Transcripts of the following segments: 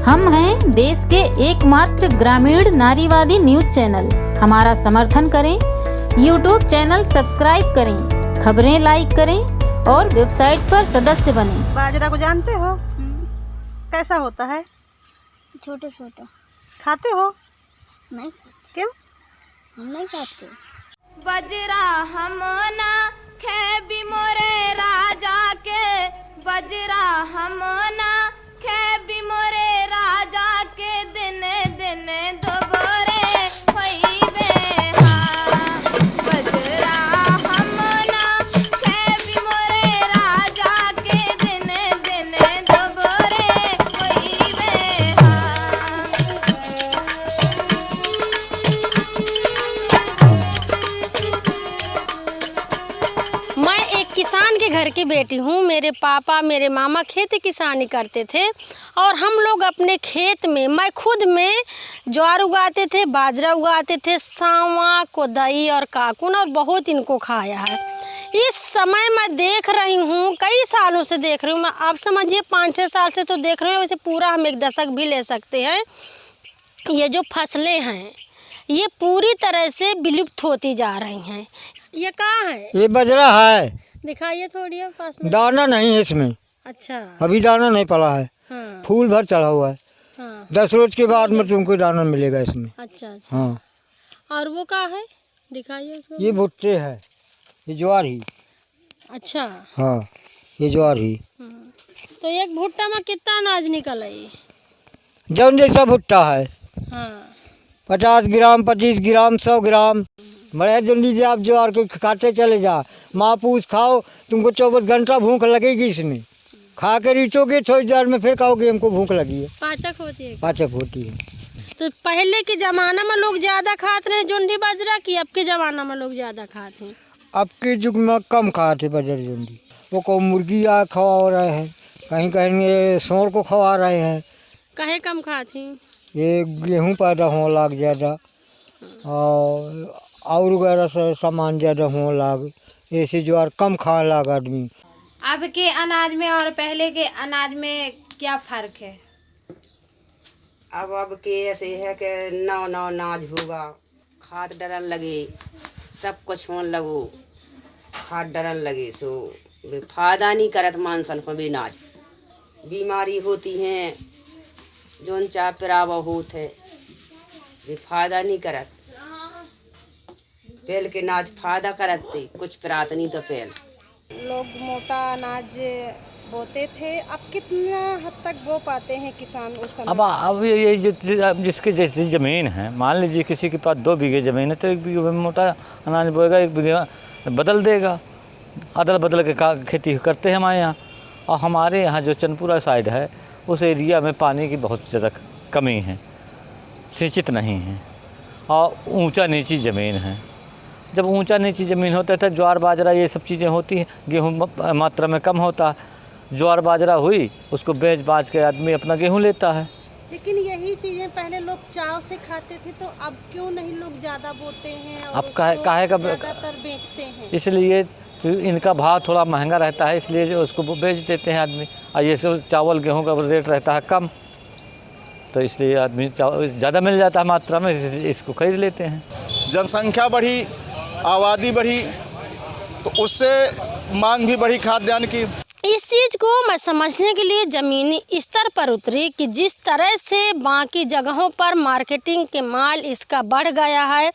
हम हैं देश के एकमात्र ग्रामीण नारीवादी न्यूज चैनल। हमारा समर्थन करें, यूट्यूब चैनल सब्सक्राइब करें, खबरें लाइक करें और वेबसाइट पर सदस्य बनें। बाजरा को जानते हो? कैसा होता है? छोटे छोटे। खाते हो? नहीं। क्यों? हम नहीं खाते। बजरा हम ना खेबी मोरे राजा के, बजरा हम ना खेबी मोरे राजा के, दिन दिन दोबरे होइबे हाँ। बजरा हम ना खेबी मोरे राजा के, दिन दिन दोबरे होइबे हाँ। मैं एक किसान के घर की बेटी हूँ। मेरे पापा मेरे मामा खेती किसानी करते थे और हम लोग अपने खेत में, मैं खुद में ज्वार उगाते थे, बाजरा उगाते थे, सांवा, कोदई और काकुन, और बहुत इनको खाया है। इस समय मैं देख रही हूँ, कई सालों से देख रही हूँ मैं, आप समझिए 5-6 साल से तो देख रही हूँ, वैसे पूरा हम 1 दशक भी ले सकते हैं। ये जो फसलें हैं ये पूरी तरह से विलुप्त होती जा रही हैं। ये कहाँ है? ये बजरा है। दिखाइए थोड़ी है पास में। दाना नहीं है इसमें, अच्छा। अभी दाना नहीं पड़ा है। हाँ। फूल भर चढ़ा हुआ है। हाँ। 10 रोज के बाद में तुमको दाना मिलेगा इसमें। अच्छा अच्छा। हाँ। और वो कहाँ है? दिखाइए उसको। ये भुट्टे है, ये ज्वार ही। अच्छा। हाँ, ये ज्वार ही। तो एक भुट्टा में कितना अनाज निकल है? जौन जैसा भुट्टा है, हाँ। 50 ग्राम, 25 ग्राम, 100 ग्राम। बड़े जल्दी से आप ज्वार के काटे चले जा, मापूस खाओ, तुमको 24 घंटा भूख लगेगी इसमें। खा के रीचोगे थोड़ी देर में, फिर कहोगे हमको भूख लगी है। पाचक होती है। पाचक होती है। तो पहले के ज़माना में लोग ज़्यादा खाते रहे जोंडी बाजरा की, अब के ज़माना में लोग ज़्यादा खाते हैं? अब के युग में कम खाते बजर जोंडी। वो को मुर्गी आ खवा रहे हैं, कहीं कहीं ये सूअर को खवा रहे हैं। कहे कम खाती? ये गेहूँ पैदा होने लग ज़्यादा और वगैरह से सामान ज़्यादा होने लग, ऐसे ज्वार कम खाने लगा आदमी। अब के अनाज में और पहले के अनाज में क्या फ़र्क है? अब के ऐसे है कि नौ अनाज होगा, खाद डरन लगे, सब कुछ होने लगो, खाद डरन लगे, सो फायदा नहीं करत मानसन को भी अनाज। बीमारी होती हैं, जोन चाह पिरावा होत है, भी फायदा नहीं करत। पहले के अनाज फायदा करत थे, कुछ पिरात नहीं तो पहले लोग मोटा अनाज बोते थे। अब कितना हद तक बो पाते हैं किसान उस समय? अब ये जिसके जैसी ज़मीन है, मान लीजिए किसी के पास 2 बीघे ज़मीन है तो 1 बीघे में मोटा अनाज बोएगा, 1 बीघे बदल देगा, अदल बदल के खेती करते हैं हमारे यहाँ। और हमारे यहाँ जो चंदपुरा साइड है उस एरिया में पानी की बहुत ज़्यादा कमी है, सिंचित नहीं है और ऊंचा नीची ज़मीन है। जब ऊंचा नीची ज़मीन होता है तो ज्वार बाजरा ये सब चीज़ें होती हैं, गेहूँ मात्रा में कम होता है। ज्वार बाजरा हुई, उसको बेच बाच के आदमी अपना गेहूँ लेता है। लेकिन यही चीज़ें पहले लोग चाव से खाते थे, तो अब क्यों नहीं लोग ज़्यादा बोते हैं और अब काहे का ज़्यादातर बेचते हैं? इसलिए तो इनका भाव थोड़ा महंगा रहता है, इसलिए उसको बेच देते हैं आदमी। और ये सब चावल गेहूँ का रेट रहता है कम, तो इसलिए आदमी ज़्यादा मिल जाता है मात्रा में, इसको खरीद लेते हैं। जनसंख्या बढ़ी, आबादी बढ़ी, तो उससे मांग भी बढ़ी खाद्यान्न की। इस चीज़ को मैं समझने के लिए ज़मीनी स्तर पर उतरी कि जिस तरह से बाकी जगहों पर मार्केटिंग के माल इसका बढ़ गया है।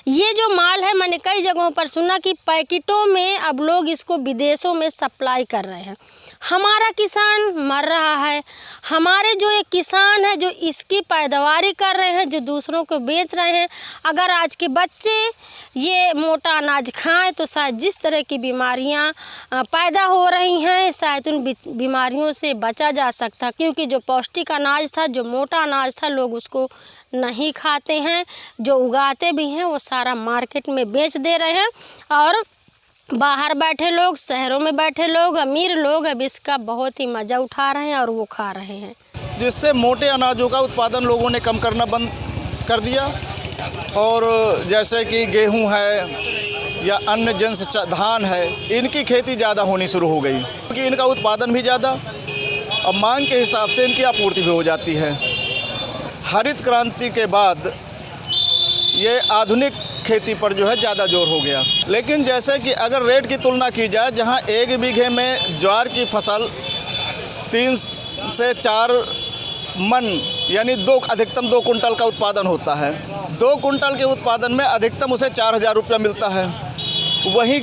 ये जो माल है, मैंने कई जगहों पर सुना कि पैकेटों में अब लोग इसको विदेशों में सप्लाई कर रहे हैं। हमारा किसान मर रहा है। हमारे जो एक किसान है जो इसकी पैदावारी कर रहे हैं, जो दूसरों को बेच रहे हैं, अगर आज के बच्चे ये मोटा अनाज खाएं तो शायद जिस तरह की बीमारियां पैदा हो रही हैं, शायद उन बीमारियों से बचा जा सकता, क्योंकि जो पौष्टिक अनाज था, जो मोटा अनाज था, लोग उसको नहीं खाते हैं। जो उगाते भी हैं वो सारा मार्केट में बेच दे रहे हैं और बाहर बैठे लोग, शहरों में बैठे लोग, अमीर लोग अब इसका बहुत ही मज़ा उठा रहे हैं और वो खा रहे हैं, जिससे मोटे अनाजों का उत्पादन लोगों ने कम करना बंद कर दिया। और जैसे कि गेहूं है या अन्य जंस धान है, इनकी खेती ज़्यादा होनी शुरू हो गई, क्योंकि इनका उत्पादन भी ज़्यादा और मांग के हिसाब से इनकी आपूर्ति भी हो जाती है। हरित क्रांति के बाद ये आधुनिक खेती पर जो है ज़्यादा जोर हो गया। लेकिन जैसे कि अगर रेट की तुलना की जाए, जहाँ 1 बीघे में ज्वार की फसल 3 से 4 मन यानी अधिकतम 2 कुंटल का उत्पादन होता है, 2 कुंटल के उत्पादन में अधिकतम उसे 4,000 रुपया मिलता है। वहीं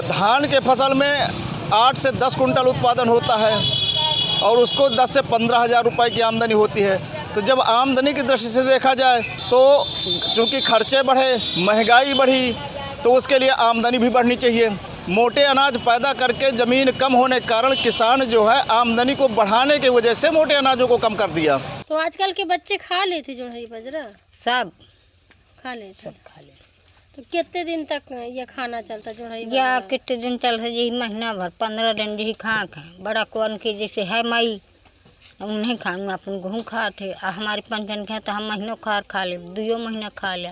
धान के फसल में 8 से 10 कुंटल उत्पादन होता है और उसको 10 से 15,000 रुपये की आमदनी होती है। तो जब आमदनी की दृष्टि से देखा जाए तो क्योंकि खर्चे बढ़े, महंगाई बढ़ी, तो उसके लिए आमदनी भी बढ़नी चाहिए। मोटे अनाज पैदा करके ज़मीन कम होने के कारण किसान जो है आमदनी को बढ़ाने की वजह से मोटे अनाजों को कम कर दिया। तो आजकल के बच्चे खा लेते जोड़ई बाजरा, सब खा लेते, सब खा ले। तो कितने दिन तक ये खाना चलता जोड़ई या बाजरा? कितने दिन चल रही, यही महीना भर 15 दिन यही खा बड़ा कौन के जैसे है मई नहीं खाऊंगा, अपन गेहूँ खाते, हमारे 5 दिन के तो हम महीनों खा ले, 2 महीना खा ले।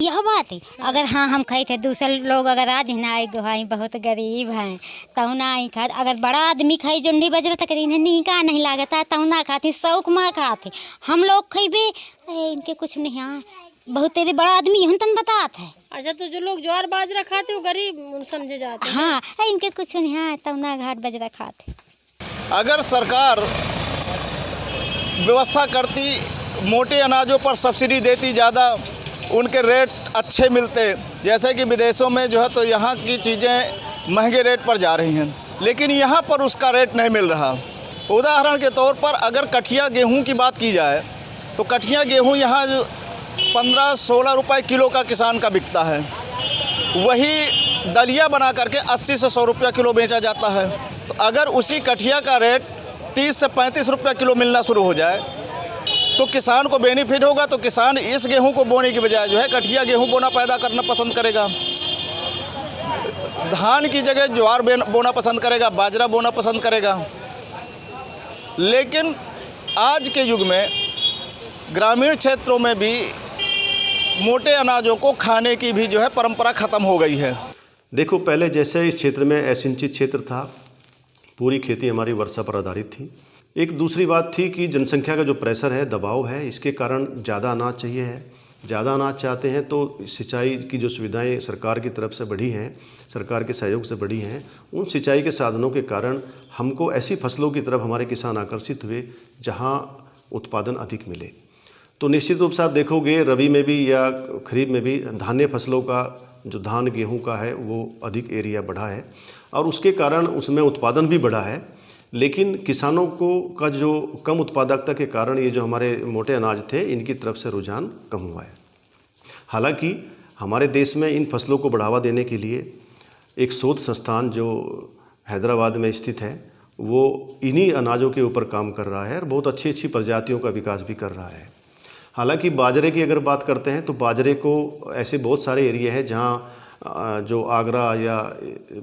यह बात है, अगर हाँ हम खाए थे, दूसरे लोग अगर आज ना आए गुहाई बहुत गरीब हैं तब ना आई खा, अगर बड़ा आदमी खाई जोंडी बजरा तक इन्हें नीका नहीं लागता तब ना खाती, शौक में खाते। हम लोग खेबे इनके कुछ नहीं, हाँ बहुत तेरे बड़ा आदमी हम तन बताते है। अच्छा, तो जो लोग ज्वार बाजरा खाते वो गरीब समझे जाते हैं। हाँ इनके कुछ नहीं, हाँ तब ना घाट बजरा खाते। अगर सरकार व्यवस्था करती, मोटे अनाजों पर सब्सिडी देती, ज़्यादा उनके रेट अच्छे मिलते, जैसे कि विदेशों में जो है तो यहाँ की चीज़ें महंगे रेट पर जा रही हैं, लेकिन यहाँ पर उसका रेट नहीं मिल रहा। उदाहरण के तौर पर अगर कठिया गेहूँ की बात की जाए तो कठिया गेहूँ यहाँ 15-16 रुपए किलो का किसान का बिकता है, वही दलिया बना करके 80 से 100 रुपया किलो बेचा जाता है। तो अगर उसी कठिया का रेट 30 से 35 रुपया किलो मिलना शुरू हो जाए तो किसान को बेनिफिट होगा। तो किसान इस गेहूं को बोने की बजाय जो है कठिया गेहूं बोना पैदा करना पसंद करेगा, धान की जगह ज्वार बोना पसंद करेगा, बाजरा बोना पसंद करेगा। लेकिन आज के युग में ग्रामीण क्षेत्रों में भी मोटे अनाजों को खाने की भी जो है परंपरा ख़त्म हो गई है। देखो, पहले जैसे इस क्षेत्र में असिंचित क्षेत्र था, पूरी खेती हमारी वर्षा पर आधारित थी। एक दूसरी बात थी कि जनसंख्या का जो प्रेशर है, दबाव है, इसके कारण ज़्यादा अनाज चाहिए है। ज़्यादा अनाज चाहते हैं तो सिंचाई की जो सुविधाएं सरकार की तरफ से बढ़ी हैं, सरकार के सहयोग से बढ़ी हैं, उन सिंचाई के साधनों के कारण हमको ऐसी फसलों की तरफ हमारे किसान आकर्षित हुए जहां उत्पादन अधिक मिले। तो निश्चित रूप से आप देखोगे रबी में भी या खरीफ में भी धान्य फसलों का जो धान गेहूँ का है वो अधिक एरिया बढ़ा है और उसके कारण उसमें उत्पादन भी बढ़ा है। लेकिन किसानों को का जो कम उत्पादकता के कारण ये जो हमारे मोटे अनाज थे इनकी तरफ से रुझान कम हुआ है। हालांकि हमारे देश में इन फसलों को बढ़ावा देने के लिए एक शोध संस्थान जो हैदराबाद में स्थित है वो इन्हीं अनाजों के ऊपर काम कर रहा है और बहुत अच्छी अच्छी प्रजातियों का विकास भी कर रहा है। हालांकि बाजरे की अगर बात करते हैं तो बाजरे को ऐसे बहुत सारे एरिया है जहाँ जो आगरा या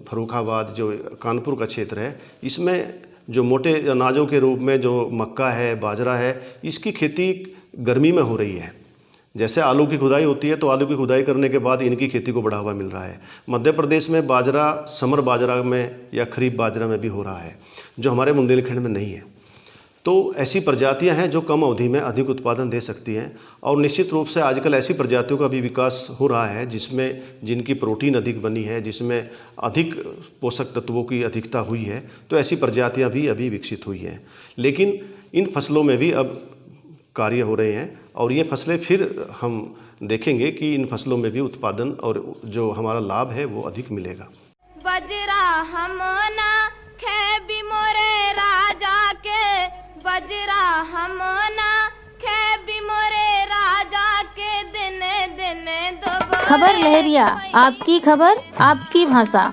फर्रुखाबाद जो कानपुर का क्षेत्र है, इसमें जो मोटे अनाजों के रूप में जो मक्का है, बाजरा है, इसकी खेती गर्मी में हो रही है। जैसे आलू की खुदाई होती है तो आलू की खुदाई करने के बाद इनकी खेती को बढ़ावा मिल रहा है। मध्य प्रदेश में बाजरा समर बाजरा में या खरीफ बाजरा में भी हो रहा है, जो हमारे बुंदेलखंड में नहीं है। तो ऐसी प्रजातियां हैं जो कम अवधि में अधिक उत्पादन दे सकती हैं और निश्चित रूप से आजकल ऐसी प्रजातियों का भी विकास हो रहा है जिनकी प्रोटीन अधिक बनी है, जिसमें अधिक पोषक तत्वों की अधिकता हुई है। तो ऐसी प्रजातियां भी अभी विकसित हुई हैं। लेकिन इन फसलों में भी अब कार्य हो रहे हैं और ये फसलें फिर हम देखेंगे कि इन फसलों में भी उत्पादन और जो हमारा लाभ है वो अधिक मिलेगा। बजरा हम ना खेबी मोरे राजा के, बजरा हम ना खेबी मोरे राजा के, दिन दिन दो। खबर लहरिया, आपकी खबर आपकी भाषा।